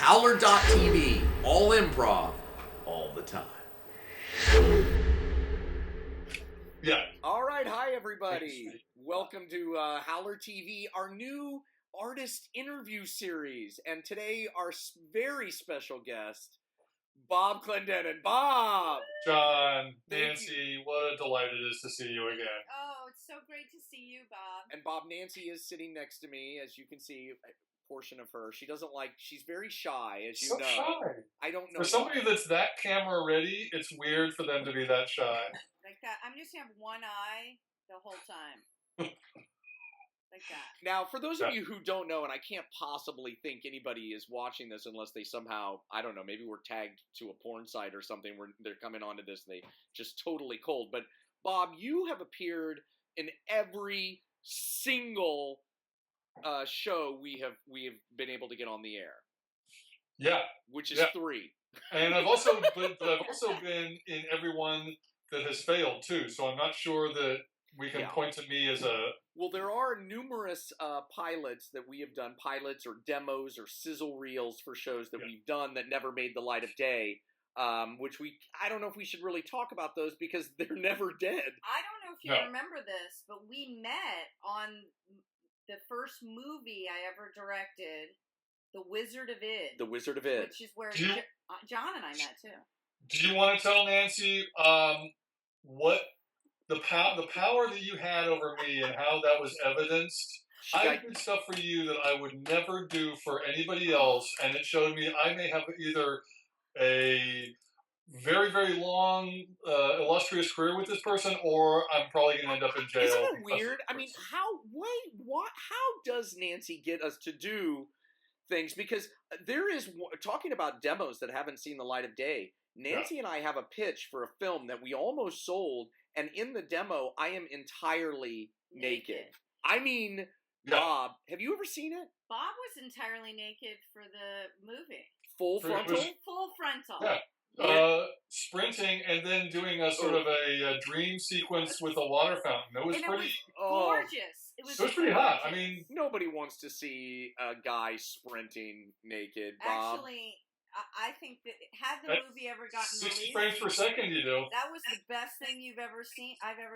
Howler.tv, all improv, all the time. Yeah. All right, hi everybody. Welcome to Howler TV, our new artist interview series. And today, our very special guest, Bob Clendenin. Bob! John, Nancy, what a delight it is to see you again. Oh, it's so great to see you, Bob. And Bob, Nancy is sitting next to me, as you can see, a portion of her. She's very shy, as you know. Shy. I don't know For somebody that's that camera ready, it's weird for them to be that shy. Like that. I'm just going to have one eye the whole time. Like that. Now, for those of you who don't know, and I can't possibly think anybody is watching this unless they somehow, I don't know, maybe we're tagged to a porn site or something where they're coming onto this and they just totally cold. But, Bob, you have appeared in every single show we have been able to get on the air. Yeah. Which is 3. And I've also been in every one that has failed, too. So I'm not sure that we can point to me as a... Well, there are numerous pilots that we have done, pilots or demos or sizzle reels for shows that we've done that never made the light of day, which I don't know if we should really talk about those because they're never dead. I don't know if you remember this, but we met on the first movie I ever directed, The Wizard of Id. The Wizard of Id. Which is where John and I met, too. Do you want to tell Nancy what... The power that you had over me and how that was evidenced. I did stuff for you that I would never do for anybody else, and it showed me I may have either a very, very long, illustrious career with this person, or I'm probably going to end up in jail. Isn't it weird? I mean, how does Nancy get us to do things? Because there is, talking about demos that haven't seen the light of day, Nancy and I have a pitch for a film that we almost sold, and in the demo, I am entirely naked. I mean, Bob, have you ever seen it? Bob was entirely naked for the movie. Full frontal? Full frontal. Yeah. Sprinting and then doing a sort of a dream sequence with a water fountain. It was pretty... gorgeous. It was pretty hot. I mean... Nobody wants to see a guy sprinting naked, Bob. Actually... I think that had the movie ever gotten 60 released, frames per second, you do. That was the best thing I've ever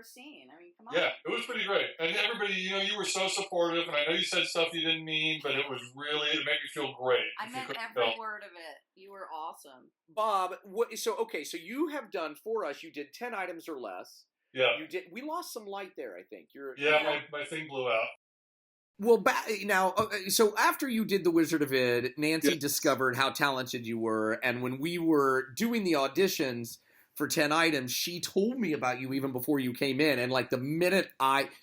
seen. I mean, come on. Yeah, it was pretty great. And everybody, you were so supportive, and I know you said stuff you didn't mean, but it made me feel great. I meant every word of it. You were awesome. Bob, so you have done for us, you did 10 items or less. Yeah. We lost some light there, I think. My thing blew out. Well, now, so after you did The Wizard of Id, Nancy discovered how talented you were, and when we were doing the auditions for 10 items, she told me about you even before you came in, and like the minute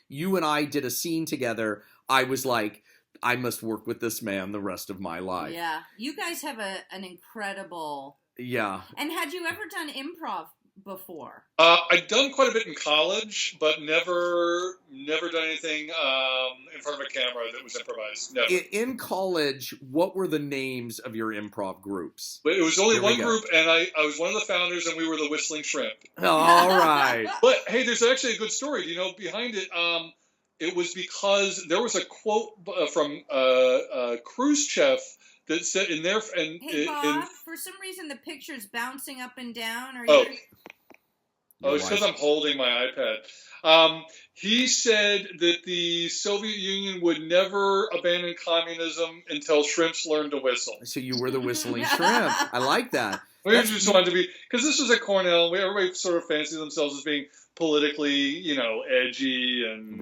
you and I did a scene together, I was like, I must work with this man the rest of my life. Yeah, you guys have an incredible... Yeah. And had you ever done improv before? I'd done quite a bit in college, but never done anything in front of a camera that was improvised. Never. In college, what were the names of your improv groups? But it was only one group, and I was one of the founders, and we were the Whistling Shrimp. All right. But hey, there's actually a good story. Behind it, it was because there was a quote from Khrushchev that said in there. And hey, Bob, for some reason the picture's bouncing up and down. It's because I'm holding my iPad. He said that the Soviet Union would never abandon communism until shrimps learned to whistle. So you were the whistling shrimp. I like that. We just wanted to be, because this was at Cornell. Everybody sort of fancied themselves as being politically, edgy and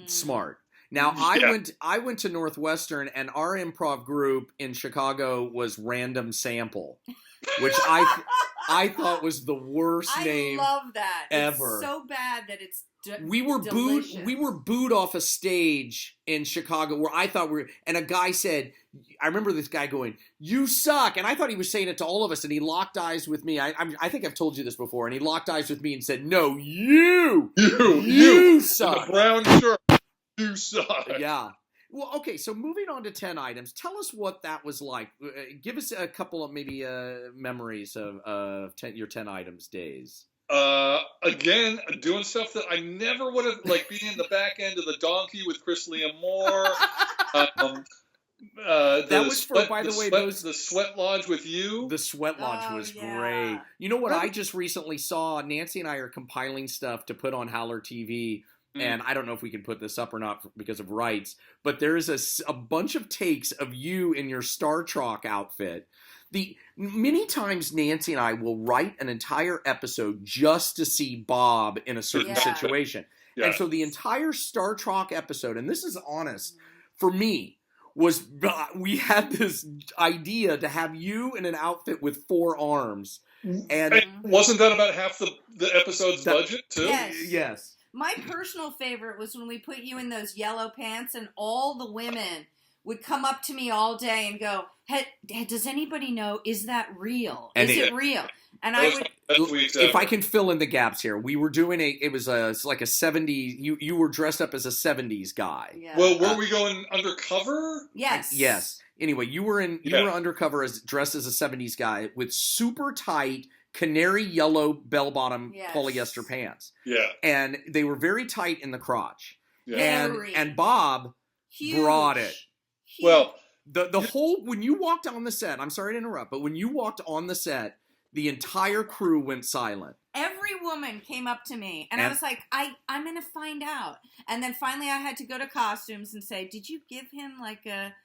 smart. Now, I went to Northwestern, and our improv group in Chicago was Random Sample, which I thought was the worst name ever. I love that. It's so bad that it's we were booed off a stage in Chicago where I thought and a guy said, I remember this guy going, "You suck," and I thought he was saying it to all of us, and he locked eyes with me. I think I've told you this before, and he locked eyes with me and said, "No, you suck." The brown shirt. You suck. Yeah. Well, okay, so moving on to 10 items, tell us what that was like. Give us a couple of maybe memories of your 10 items days. Again, doing stuff that I never would have, like being in the back end of the donkey with Chris Liam Moore. That was for, by the way, the Sweat Lodge with you. The Sweat Lodge was great. You know what I just recently saw? Nancy and I are compiling stuff to put on Howler TV, and I don't know if we can put this up or not because of rights, but there's a bunch of takes of you in your Star Trek outfit. Many times Nancy and I will write an entire episode just to see Bob in a certain situation. Yeah. And so the entire Star Trek episode, and this is honest, for me, was we had this idea to have you in an outfit with 4 arms. And wasn't that about half the episode's budget, too? Yes. My personal favorite was when we put you in those yellow pants and all the women would come up to me all day and go, hey, does anybody know, is that real? Is it real? And I would... If I can fill in the gaps here, we were doing it was like a 70s, you were dressed up as a 70s guy. Yeah. Well, were we going undercover? Yes. Yes. Anyway, you were undercover dressed as a 70s guy with super tight canary yellow bell-bottom polyester pants. Yeah. And they were very tight in the crotch. Yeah. And Bob brought it. Huge. Well, the whole, when you walked on the set, I'm sorry to interrupt, but when you walked on the set, the entire crew went silent. Every woman came up to me, and I was like, I'm going to find out. And then finally I had to go to costumes and say, did you give him like a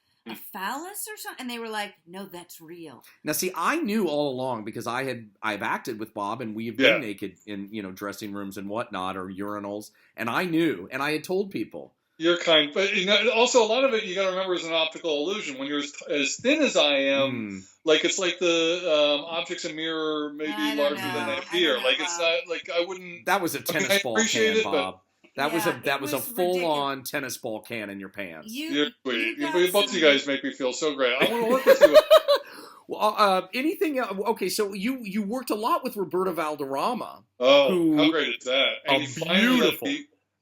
phallus or something? And they were like, no, that's real. Now, see, I knew all along because I've acted with Bob, and we have been naked in, dressing rooms and whatnot, or urinals, and I knew, and I had told people. You're kind, but also a lot of it you got to remember is an optical illusion. When you're as thin as I am, like it's like the objects in mirror maybe larger than they appear. Like it's not like I wouldn't. That was a tennis ball can, Bob. That was a full-on tennis ball can in your pants. You're sweet. Both of you guys make me feel so great. I want to work with you. Well, anything else? Okay, so you worked a lot with Roberta Valderrama. Oh, how great is that? And beautiful.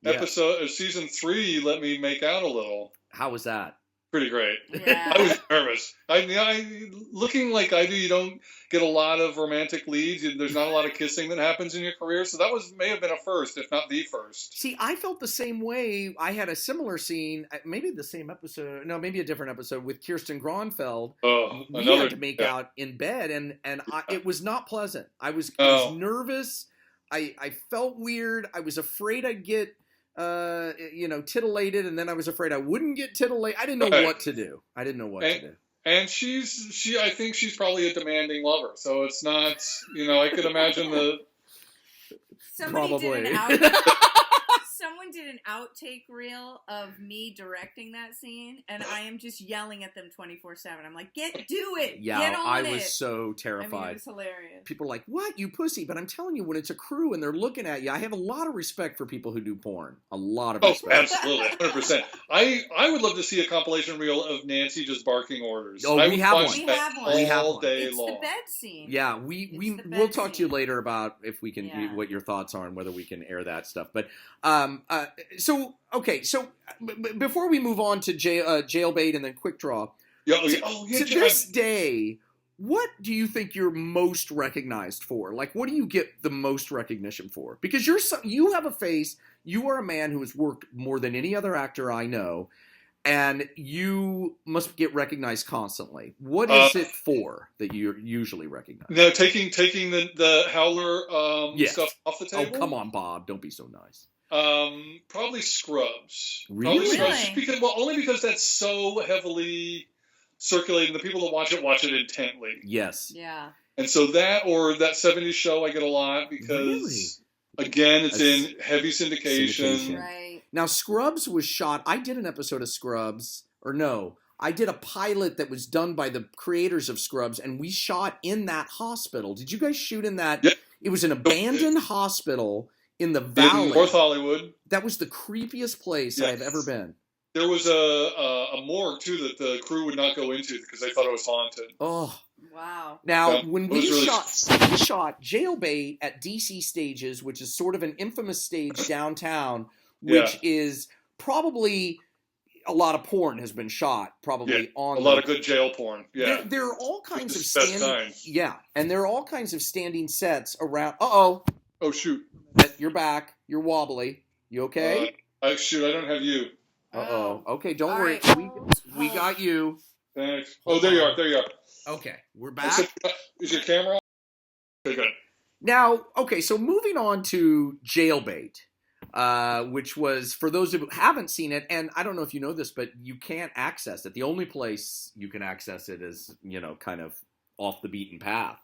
Episode of season 3, you let me make out a little. How was that? Pretty great. Yeah. I was nervous. I looking like I do, you don't get a lot of romantic leads. There's not a lot of kissing that happens in your career, so that may have been a first, if not the first. See, I felt the same way. I had a similar scene, maybe the same episode, no, maybe a different episode with Kirsten Gronfeld. We had to make out in bed, and it was not pleasant. I was nervous. I felt weird. I was afraid I'd get titillated, and then I was afraid I wouldn't get titillated. I didn't know what to do. And I think she's probably a demanding lover, so it's not, I could imagine Someone did an outtake reel of me directing that scene, and I am just yelling at them 24/7. I'm like, do it! Yeah, Get on I was so terrified. I mean, it was hilarious. People are like, what, you pussy? But I'm telling you, when it's a crew and they're looking at you, I have a lot of respect for people who do porn. A lot of respect. Oh, absolutely, 100%. I would love to see a compilation reel of Nancy just barking orders. Oh, we have one. We have one. All day long. It's the bed scene. Yeah, we'll talk to you later about if we can, what your thoughts are and whether we can air that stuff. But so before we move on to Jailbait and then Quick Draw, to this day, what do you think you're most recognized for? Like, what do you get the most recognition for? Because you have a face. You are a man who has worked more than any other actor I know, and you must get recognized constantly. What is it for that you're usually recognized? No, taking the Howler stuff off the table. Oh, come on, Bob! Don't be so nice. Probably Scrubs. Really? Only because that's so heavily circulating. The people that watch it intently. Yes. Yeah. And so that 70s show I get a lot because, again, it's in heavy syndication. Right. Now, Scrubs was shot. I did an episode of Scrubs, or no, I did a pilot that was done by the creators of Scrubs, and we shot in that hospital. Did you guys shoot in that? Yep. It was an abandoned hospital in the valley. In North Hollywood. That was the creepiest place I've ever been. There was a morgue, too, that the crew would not go into because they thought it was haunted. Oh. Wow. Now, when we shot Jailbait at DC Stages, which is sort of an infamous stage downtown, which is probably a lot of porn has been shot on a lot of good jail porn. Yeah. There are all kinds of standing and there are all kinds of standing sets around. Oh shoot. You're back. You're wobbly. You okay? Shoot, I don't have you. Okay, don't worry. Right. We got you. Thanks. Oh, there you are. There you are. Okay, we're back. Is your camera on? Okay, good. Now, okay, so moving on to Jailbait, which was, for those who haven't seen it, and I don't know if you know this, but you can't access it. The only place you can access it is, kind of off the beaten path.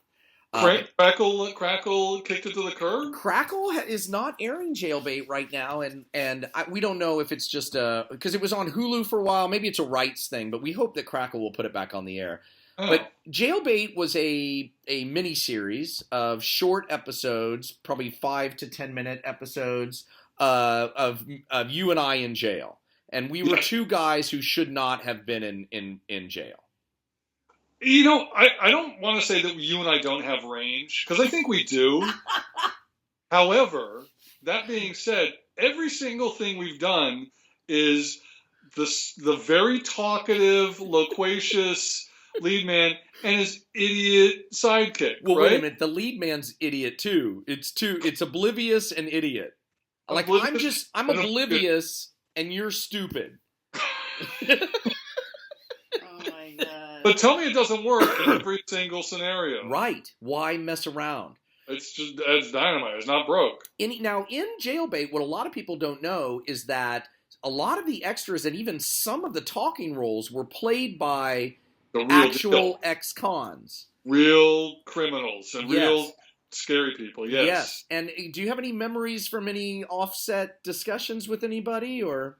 Crackle kicked it to the curb? Crackle is not airing Jailbait right now, and we don't know if it's just because it was on Hulu for a while. Maybe it's a rights thing, but we hope that Crackle will put it back on the air. Oh. But Jailbait was a mini-series of short episodes, probably 5 to 10 minute episodes of you and I in jail, and we were two guys who should not have been in jail. I don't want to say that you and I don't have range, because I think we do. However, that being said, every single thing we've done is the very talkative, loquacious lead man and his idiot sidekick. Well, right? Wait a minute. The lead man's idiot too. It's oblivious and idiot. Like I'm oblivious and you're stupid. But tell me it doesn't work in every single scenario. Right. Why mess around? It's dynamite. It's not broke. Now, in Jailbait, what a lot of people don't know is that a lot of the extras and even some of the talking roles were played by actual ex-cons. Real criminals and real scary people, yes. And do you have any memories from any offset discussions with anybody, or?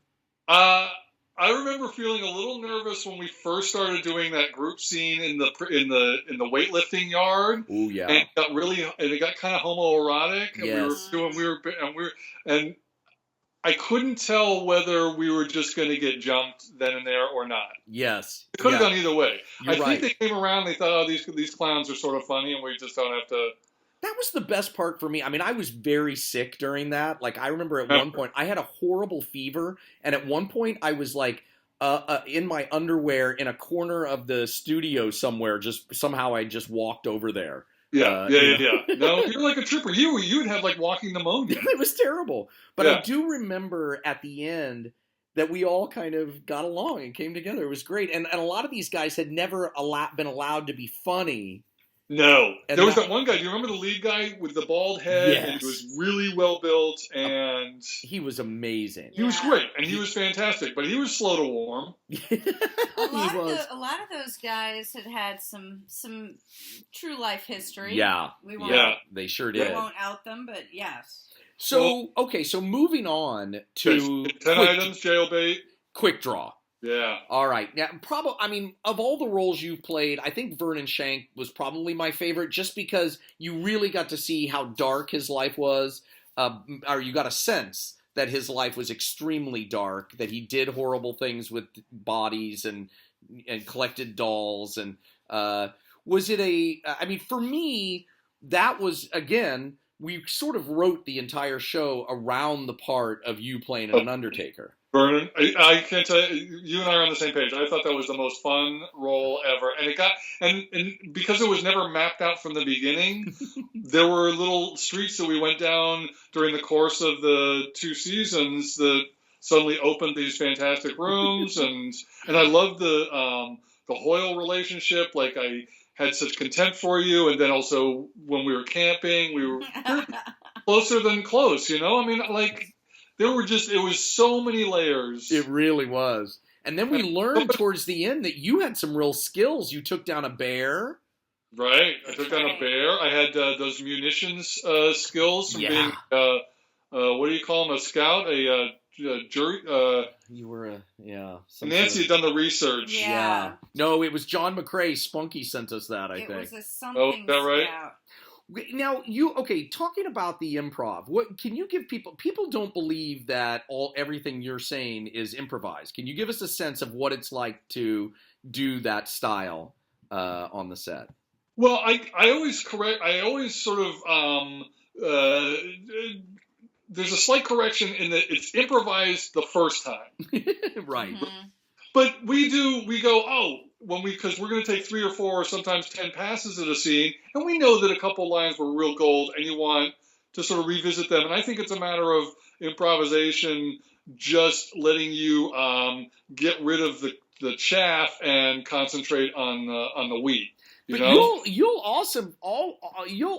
I remember feeling a little nervous when we first started doing that group scene in the weightlifting yard. Oh yeah, and it got kind of homoerotic. And yes. and I couldn't tell whether we were just going to get jumped then and there or not. Yes, it could have gone either way. You're right. think they came around. And they thought, these clowns are sort of funny, and we just don't have to. That was the best part for me. I mean, I was very sick during that. Like, I remember at one point, I had a horrible fever, and at one point, I was like in my underwear in a corner of the studio somewhere. Just somehow, I just walked over there. Yeah. No, you're like a trooper. You'd have like walking pneumonia. It was terrible. But I do remember at the end that we all kind of got along and came together. It was great, and a lot of these guys had never been allowed to be funny. No. There was that one guy. Do you remember the lead guy with the bald head? Yes. And he was really well built, and he was amazing. He was great, and he was fantastic, but he was slow to warm. A lot of those guys had some true life history. Yeah. They sure did. We won't out them, but yes. So moving on to 10 items, Jailbait. Quick draw. Yeah. All right. Now, of all the roles you've played, I think Vernon Shank was probably my favorite, just because you really got to see how dark his life was, or you got a sense that his life was extremely dark, that he did horrible things with bodies and collected dolls. And was it for me, that was, again, we sort of wrote the entire show around the part of you playing an Undertaker. Vernon, I can't tell you and I are on the same page. I thought that was the most fun role ever, and it got and because it was never mapped out from the beginning, there were little streets that we went down during the course of the 2 seasons that suddenly opened these fantastic rooms, and I loved the Hoyle relationship. Like, I had such contempt for you, and then also when we were camping, we were closer than close. I mean, like. It was so many layers. It really was. And then we learned towards the end that you had some real skills. You took down a bear. Right. I took down a bear. I had those munitions skills from being, what do you call them, a scout, a jury. You were Nancy had done the research. Yeah. No, it was John McCrae. Spunky sent us that, I think. It was a something is that right? scout. Now, talking about the improv, what can you give people? People don't believe that everything you're saying is improvised. Can you give us a sense of what it's like to do that style on the set? Well, I always sort of there's a slight correction in that it's improvised the first time. Right. Mm-hmm. But we go, because we're going to take 3 or 4 or sometimes 10 passes at a scene, and we know that a couple lines were real gold, and you want to sort of revisit them. And I think it's a matter of improvisation, just letting you get rid of the chaff and concentrate on the wheat. You But know? you'll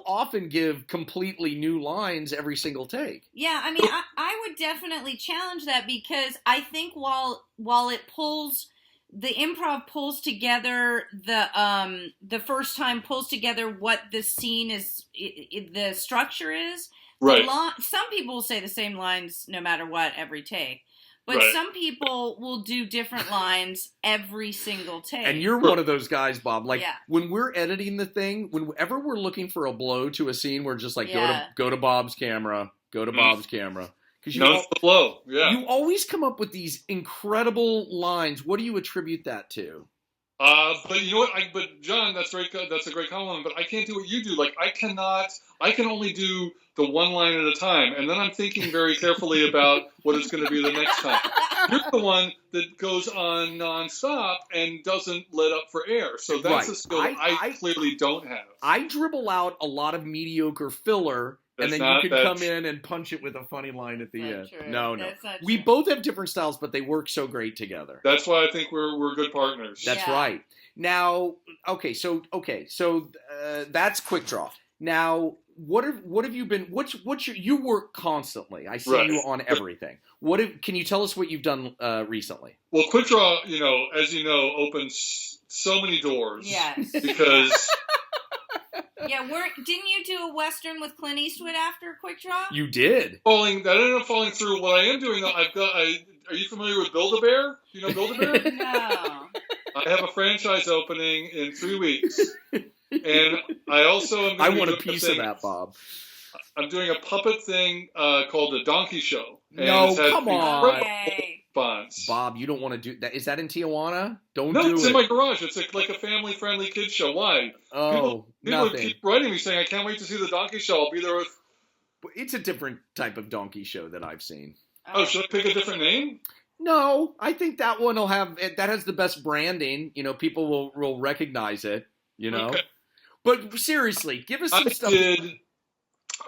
often give completely new lines every single take. Yeah, I mean, I would definitely challenge that because I think while the improv pulls together the first time pulls together what the scene is, the structure is. Right. Some people will say the same lines no matter what every take. But some people will do different lines every single take. And you're one of those guys, Bob. Like, when we're editing the thing, whenever we're looking for a blow to a scene, we're just like, go to Bob's camera. Go to Bob's camera. Because the blow. Yeah. You always come up with these incredible lines. What do you attribute that to? But you know what? But John, that's very good. That's a great compliment. But I can't do what you do. Like, I can only do the one line at a time, and then I'm thinking very carefully about what it's going to be the next time. You're the one that goes on nonstop and doesn't let up for air. So that's a skill I clearly don't have. I dribble out a lot of mediocre filler. And then you can come in and punch it with a funny line at the end. True. No. We both have different styles, but they work so great together. That's why I think we're good partners. That's right. Now, so that's Quick Draw. Now, what have you been? You work constantly. I see you on everything. Can you tell us what you've done recently? Well, Quick Draw, as you know, opens so many doors. Yes. Because. Yeah, didn't you do a Western with Clint Eastwood after Quick Draw? You did. That ended up falling through. What I am doing, though, are you familiar with Build-A-Bear? Do you know Build-A-Bear? No. I have a franchise opening in 3 weeks. And I also am I want a piece of that, Bob. I'm doing a puppet thing called The Donkey Show. No, come on. Response. Bob, you don't want to do that. Is that in Tijuana? No, it's in my garage. It's like a family-friendly kids show. Why? Oh, people keep writing me saying, I can't wait to see The Donkey Show. I'll be there with... It's a different type of donkey show that I've seen. Oh, should I pick a different name? No, I think that one will have... That has the best branding. People will recognize it, Okay. But seriously, give us some stuff.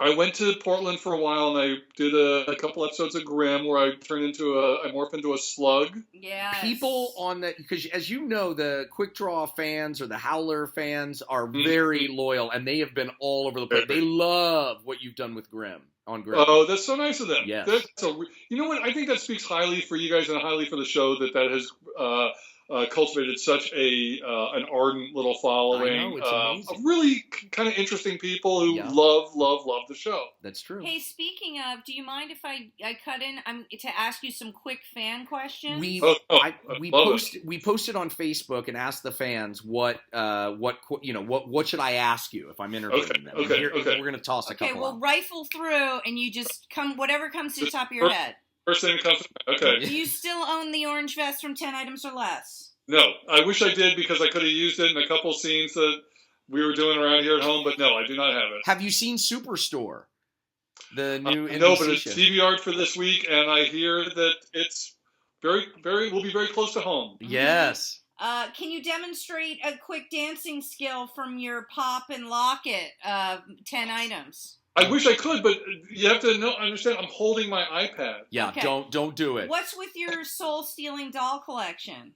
I went to Portland for a while, and I did a couple episodes of Grimm where I morph into a slug. Yeah. People on that, because as you know, the Quick Draw fans or the Howler fans are very loyal, and they have been all over the place. They love what you've done with Grimm. On Grimm. Oh, that's so nice of them. Yes. You know what? I think that speaks highly for you guys and highly for the show that has cultivated such an ardent little following. I know, it's amazing. Of really kind of interesting people who love the show. That's true. Hey, speaking of, do you mind if I cut in to ask you some quick fan questions? We posted on Facebook and asked the fans what should I ask you if I'm interviewing them. Okay. We're going to toss a couple. Okay, we'll out. Rifle through, and you just whatever comes to the top of your head. First thing that comes to mind. Okay. Do you still own the orange vest from 10 Items or Less? No. I wish I did because I could have used it in a couple scenes that we were doing around here at home, but no, I do not have it. Have you seen Superstore? The new NBC No, but it's show? DVR'd for this week, and I hear that it's will be very close to home. Yes. Can you demonstrate a quick dancing skill from your Pop and Lock It 10 Items? I wish I could, but you have to understand. I'm holding my iPad. Yeah, okay. Don't do it. What's with your soul-stealing doll collection?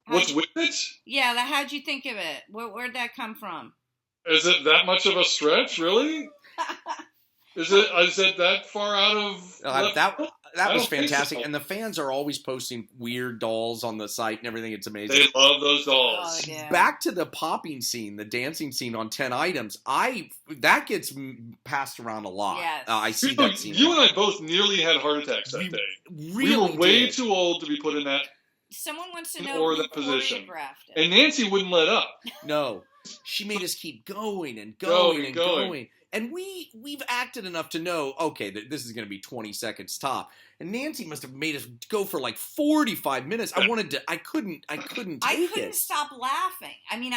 What's with it? Yeah, how'd you think of it? Where'd that come from? Is it that much of a stretch, really? Is it that far out of... That was fantastic, so. And the fans are always posting weird dolls on the site and everything. It's amazing. They love those dolls. Oh, yeah. Back to the popping scene, the dancing scene on 10 Items. That gets passed around a lot. Yes. I see that scene. You and I both nearly had heart attacks that day. We were way too old to be put in that. Someone wants to know who position. choreographed it. And Nancy wouldn't let up. No, she made us keep going and going. And we've acted enough to know, okay, this is going to be 20 seconds top. And Nancy must have made us go for like 45 minutes. I couldn't take it. I couldn't stop laughing. I mean,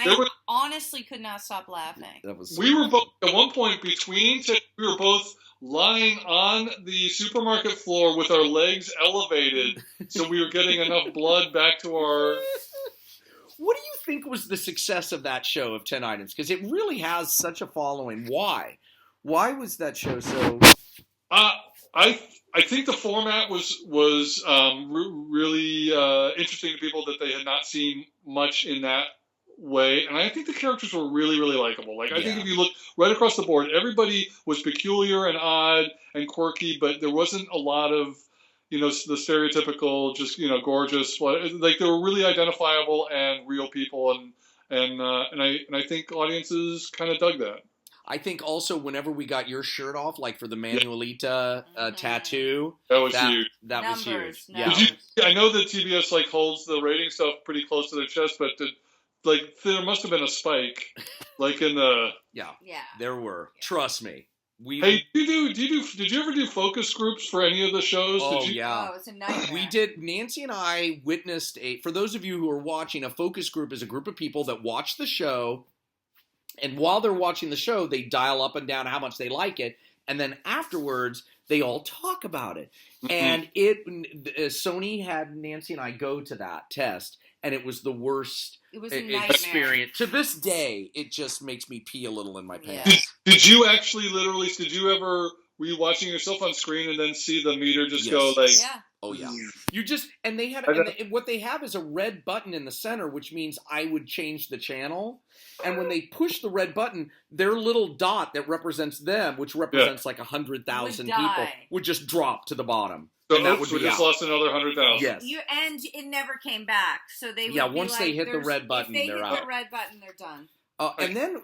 honestly could not stop laughing. We were both, at one point we were both lying on the supermarket floor with our legs elevated so we were getting enough blood back to our... What do you think was the success of that show of 10 Items? Because it really has such a following. Why? Why was that show so... I think the format was really interesting to people that they had not seen much in that way, and I think the characters were really, really likable. Like, I think if you look right across the board, everybody was peculiar and odd and quirky, but there wasn't a lot of, the stereotypical, just, gorgeous. Like, they were really identifiable and real people, and I think audiences kind of dug that. I think also whenever we got your shirt off, like for the Manuelita tattoo, that was huge. That was huge. Numbers. Yeah. I know that TBS holds the rating stuff pretty close to their chest, but there must have been a spike, like in the Yeah. There were. Trust me. Did you ever do focus groups for any of the shows? Oh, yeah. Oh, it's a nightmare. We did. Nancy and I witnessed for those of you who are watching, a focus group is a group of people that watch the show. And while they're watching the show, they dial up and down how much they like it. And then afterwards, they all talk about it. Mm-hmm. And Sony had Nancy and I go to that test. And it was the worst experience. To this day, it just makes me pee a little in my pants. Did you actually were you watching yourself on screen and then see the meter just go like... Yeah. Oh, yeah. And they had, what they have is a red button in the center, which means I would change the channel. And when they push the red button, their little dot that represents them, which represents like 100,000 people, would just drop to the bottom. So we just lost another 100,000. Yes. And it never came back. So they would be once they hit the red button, they're out. If they hit the red button, they're done. And then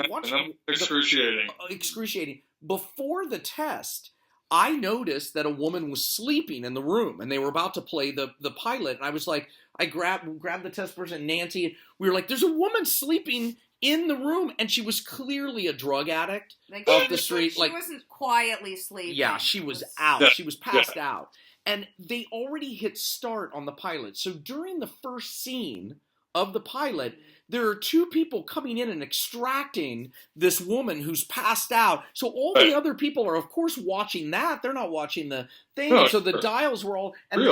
excruciating. Excruciating. Before the test, I noticed that a woman was sleeping in the room, and they were about to play the pilot. And I was like, I grabbed the test person, Nancy. We were like, "There's a woman sleeping in the room," and she was clearly a drug addict off the street. She wasn't quietly sleeping. Yeah, she was out. She was passed out. And they already hit start on the pilot. So during the first scene of the pilot, there are two people coming in and extracting this woman who's passed out. So all the other people are, of course, watching that. They're not watching the thing. No, so the dials were all... And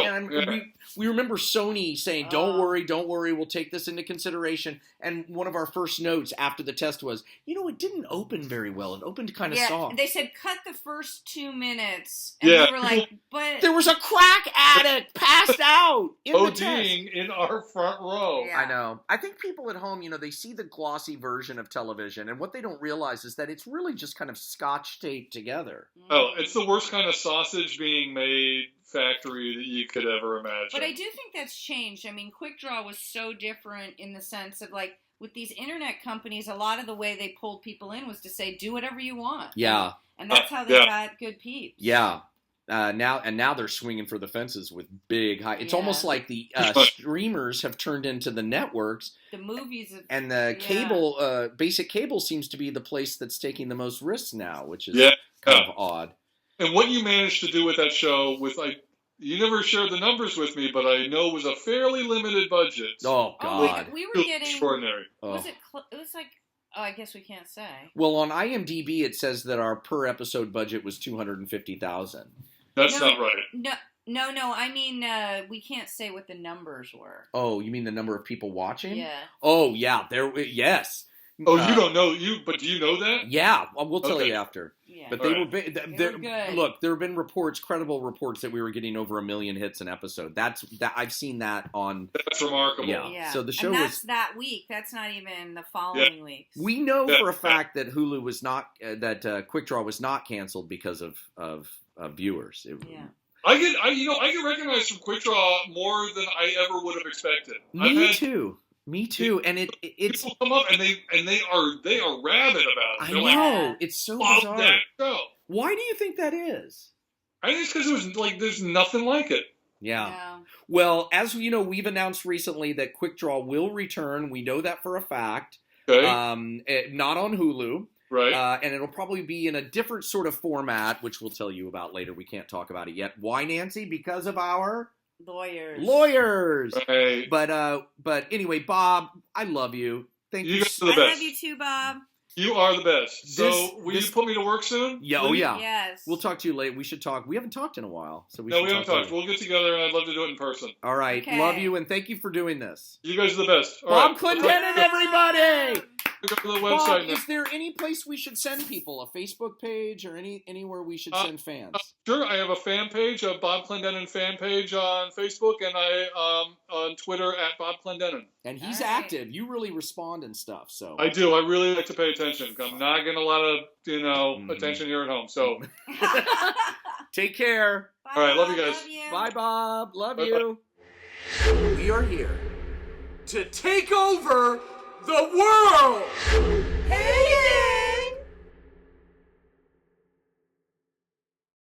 we remember Sony saying, don't worry, we'll take this into consideration. And one of our first notes after the test was, it didn't open very well. It opened kind of soft. They said, cut the first 2 minutes. And we were like, but... There was a crack addict passed out in the test. ODing in our front row. Yeah. I know. I think people at home, they see the glossy version of television, and what they don't realize is that it's really just kind of scotch taped together. Oh, it's the worst kind of sausage being made factory that you could ever imagine. But I do think that's changed. I mean, Quick Draw was so different in the sense of, like, with these internet companies, a lot of the way they pulled people in was to say, do whatever you want. Yeah. And that's how they got good peeps. Yeah. Now they're swinging for the fences with big high. It's almost like the streamers have turned into the networks. The movies and the cable, basic cable seems to be the place that's taking the most risks now, which is kind of odd. And what you managed to do with that show, you never shared the numbers with me, but I know it was a fairly limited budget. Oh God, we were getting extraordinary. Was it? It was like. Oh, I guess we can't say. Well, on IMDb it says that our per episode budget was $250,000. That's not right. No. I mean, we can't say what the numbers were. Oh, you mean the number of people watching? Yeah. Oh, yeah. Yes. Oh, you don't know but do you know that? Yeah, we'll tell you after. Yeah. But they were good. Look, there have been credible reports that we were getting over 1 million hits an episode. That's I've seen that on. That's remarkable. Yeah. So the show that's that week. That's not even the following weeks. We know for a fact that Hulu was not Quick Draw was not canceled because of viewers. I get recognized from Quick Draw more than I ever would have expected. Me too, and it's people come up and they are rabid about it. I know it's so bizarre. That show. Why do you think that is? I think it's because there's nothing like it. Yeah. Well, as you know, we've announced recently that Quick Draw will return. We know that for a fact. Okay. Not on Hulu. Right. And it'll probably be in a different sort of format, which we'll tell you about later. We can't talk about it yet. Why, Nancy? Because of our lawyers. Right. But anyway, Bob, I love you. Thank you. I love you too, Bob. You are the best. So, will you put me to work soon? Yeah, oh yeah. Yes. We'll talk to you later. We should talk. We haven't talked in a while, so we haven't talked. We'll get together, and I'd love to do it in person. All right. Okay. Love you, and thank you for doing this. You guys are the best. Bob Clendenin, everybody. to go to the Bob, website now. is there any place we should send people? A Facebook page or anywhere we should send fans? Sure, I have a fan page, a Bob Clendenin fan page on Facebook, and I on Twitter at Bob Clendenin. And he's active. You really respond and stuff. So I do. I really like to pay attention. I'm not getting a lot of attention here at home. So take care. Bye, all right, love you Bob, guys. love you. Bye, Bob. Love Bye-bye. you. We are here to take over the world.